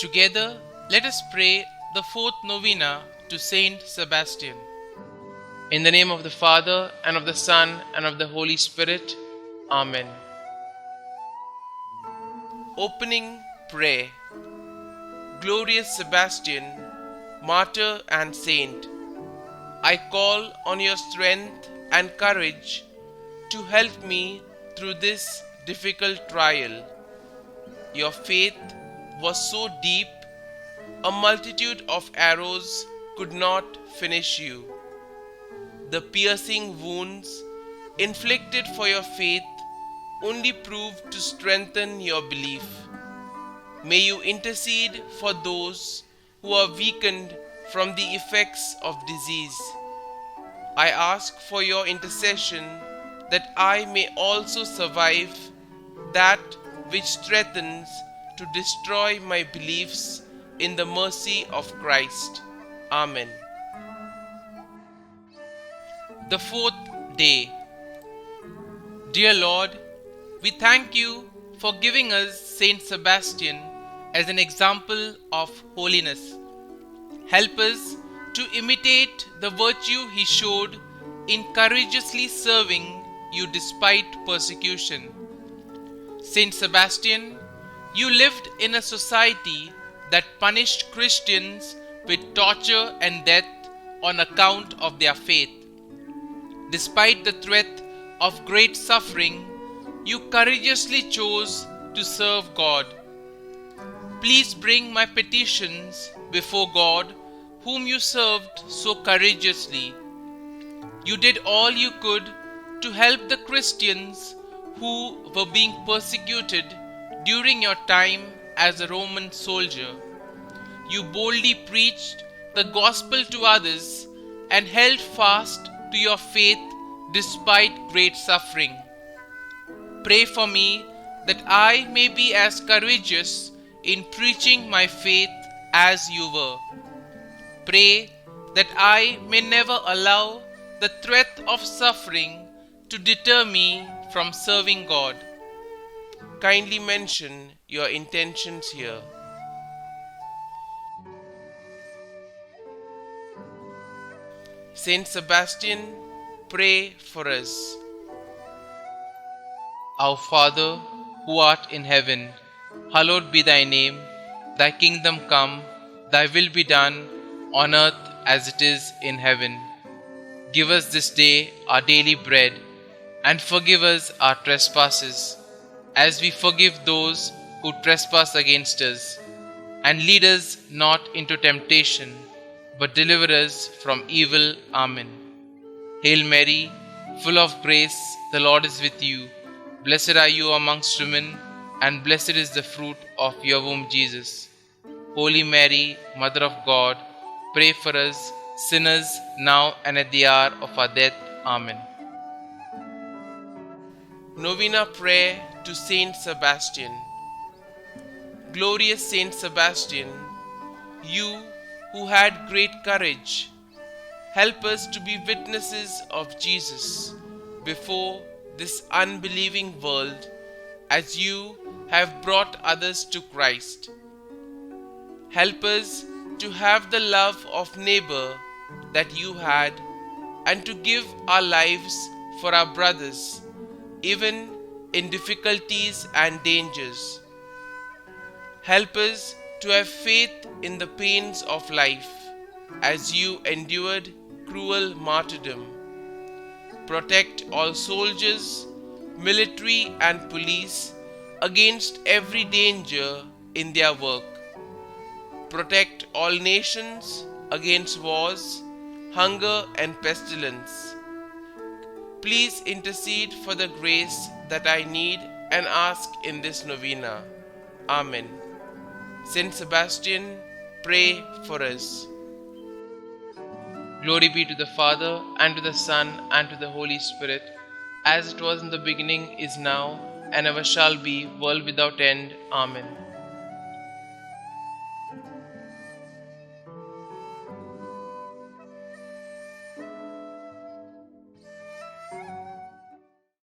Together, let us pray the fourth novena to Saint Sebastian. In the name of the Father, and of the Son, and of the Holy Spirit. Amen. Opening Prayer. Glorious Sebastian, martyr and saint, I call on your strength and courage to help me through this difficult trial. Your faith was so deep, a multitude of arrows could not finish you. The piercing wounds inflicted for your faith only proved to strengthen your belief. May you intercede for those who are weakened from the effects of disease. I ask for your intercession that I may also survive that which threatens to destroy my beliefs in the mercy of Christ. Amen. The fourth day. Dear Lord, we thank you for giving us St Sebastian as an example of holiness. Help us to imitate the virtue he showed in courageously serving you despite persecution. Saint Sebastian, you lived in a society that punished Christians with torture and death on account of their faith. Despite the threat of great suffering, you courageously chose to serve God. Please bring my petitions before God, whom you served so courageously. You did all you could to help the Christians who were being persecuted during your time as a Roman soldier. You boldly preached the gospel to others and held fast to your faith despite great suffering. Pray for me that I may be as courageous in preaching my faith as you were. Pray that I may never allow the threat of suffering to deter me from serving God. Kindly mention your intentions here. Saint Sebastian, pray for us. Our Father, who art in heaven, hallowed be thy name. Thy kingdom come, thy will be done, on earth as it is in heaven. Give us this day our daily bread, and forgive us our trespasses, as we forgive those who trespass against us. And lead us not into temptation, but deliver us from evil. Amen. Hail Mary, full of grace, the Lord is with you. Blessed are you amongst women, and blessed is the fruit of your womb, Jesus. Holy Mary, Mother of God, pray for us sinners now and at the hour of our death. Amen. Novena Prayer to Saint Sebastian. Glorious Saint Sebastian, you who had great courage, help us to be witnesses of Jesus before this unbelieving world, as you have brought others to Christ. Help us to have the love of neighbor that you had, and to give our lives for our brothers, even in difficulties and dangers. Help us to have faith in the pains of life, as you endured cruel martyrdom. Protect all soldiers, military and police against every danger in their work. Protect all nations against wars, hunger and pestilence. Please intercede for the grace that I need and ask in this novena. Amen. Saint Sebastian, pray for us. Glory be to the Father, and to the Son, and to the Holy Spirit, as it was in the beginning, is now, and ever shall be, world without end. Amen.